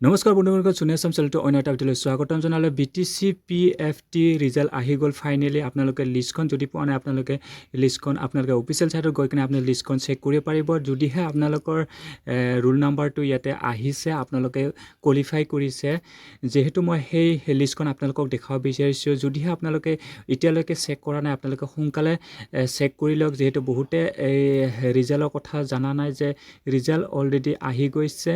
নমস্কাৰ বন্ধুসকল, সুনিয়াসম চেনেলটো অন্য এটা ভিডিঅ'লৈ স্বাগতম জনালোঁ। BTC PFT ৰিজাল্ট আহি গ'ল ফাইনেলি। আপোনালোকে লিষ্টখন যদি পোৱা নাই, আপোনালোকে লিষ্টখন আপোনালোকে অফিচিয়েল চাইটত গৈ কিনে আপুনি লিষ্টখন চেক কৰিব পাৰিব। যদিহে আপোনালোকৰ ৰোল নাম্বাৰটো ইয়াতে আহিছে, আপোনালোকে কোৱালিফাই কৰিছে, যিহেতু মই সেই লিষ্টখন আপোনালোকক দেখাব বিচাৰিছোঁ। যদিহে আপোনালোকে এতিয়ালৈকে চেক কৰা নাই, আপোনালোকে সোনকালে চেক কৰি লওক, যিহেতু বহুতে এই ৰিজাল্টৰ কথা জানা নাই যে ৰিজাল্ট অলৰেডি আহি গৈছে।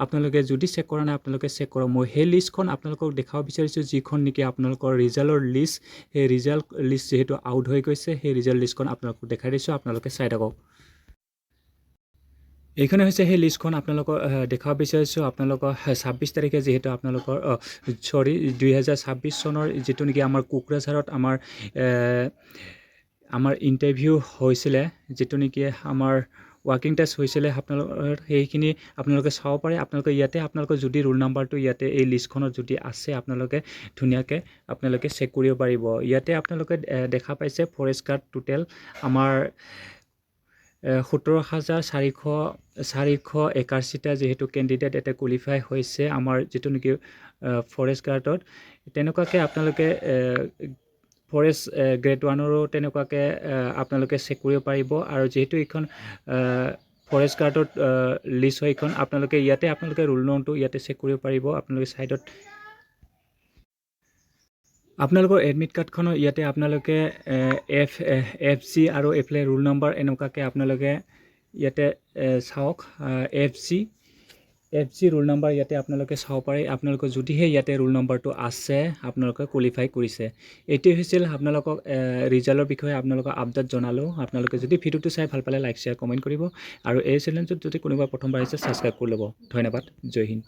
আপোনালোকে যদি চেক কৰা নাই, আপোনালোকে চেক কৰক। মই সেই লিষ্টখন আপোনালোকক দেখাব বিচাৰিছোঁ, যিখন নেকি আপোনালোকৰ ৰিজাল্টৰ লিষ্ট। সেই ৰিজাল্ট লিষ্ট যিহেতু আউট হৈ গৈছে, সেই ৰিজাল্ট লিষ্টখন আপোনালোকক দেখাই দিছোঁ, আপোনালোকে চাই থাকক। এইখনে হৈছে সেই লিষ্টখন আপোনালোকৰ দেখাব বিচাৰিছোঁ। আপোনালোকৰ 26 তাৰিখে যিহেতু আপোনালোকৰ 2026 চনৰ যিটো নেকি আমাৰ কোকৰাঝাৰত আমাৰ ইণ্টাৰভিউ হৈছিলে, যিটো নেকি আমাৰ ৱাৰ্কিং টেষ্ট হৈছিলে, আপোনালোকৰ সেইখিনি আপোনালোকে চাব পাৰে। আপোনালোকে ইয়াতে আপোনালোকৰ যদি ৰোল নাম্বাৰটো ইয়াতে এই লিষ্টখনত যদি আছে, আপোনালোকে ধুনীয়াকৈ আপোনালোকে চেক কৰিব পাৰিব। ইয়াতে আপোনালোকে দেখা পাইছে ফৰেষ্ট গাৰ্ড টোটেল আমাৰ 17,481টা যিহেতু কেণ্ডিডেট ইয়াতে কোৱালিফাই হৈছে আমাৰ যিটো নেকি ফৰেষ্ট গাৰ্ডত। তেনেকুৱাকৈ আপোনালোকে ফৰেষ্ট গ্ৰেড 1ৰো তেনেকুৱাকৈ আপোনালোকে চেক কৰিব পাৰিব। আৰু যিহেতু এইখন ফৰেষ্ট গাৰ্ডত লিষ্ট হয়, এইখন আপোনালোকে ইয়াতে আপোনালোকে ৰোল নম্বৰটো ইয়াতে চেক কৰিব পাৰিব। আপোনালোকে ছাইডত আপোনালোকৰ এডমিট কাৰ্ডখনৰ ইয়াতে আপোনালোকে FG আৰু এইফালে ৰোল নম্বৰ এনেকুৱাকৈ আপোনালোকে ইয়াতে চাওক। FG ৰোল নম্বৰ ইয়াতে আপোনালোকে চাব পাৰে। আপোনালোকৰ যদিহে ইয়াতে ৰোল নম্বৰটো আছে, আপোনালোকে কোৱালিফাই কৰিছে। এইটোৱে হৈছিল আপোনালোকক ৰিজাল্টৰ বিষয়ে আপোনালোকক আপডেট জনালোঁ। আপোনালোকে যদি ভিডিঅ'টো চাই ভাল পালে লাইক শ্বেয়াৰ কমেণ্ট কৰিব, আৰু এই চেনেলটোত যদি কোনোবা প্ৰথমবাৰ আহিছে ছাবস্ক্ৰাইব কৰি ল'ব। ধন্যবাদ, জয় হিন্দ।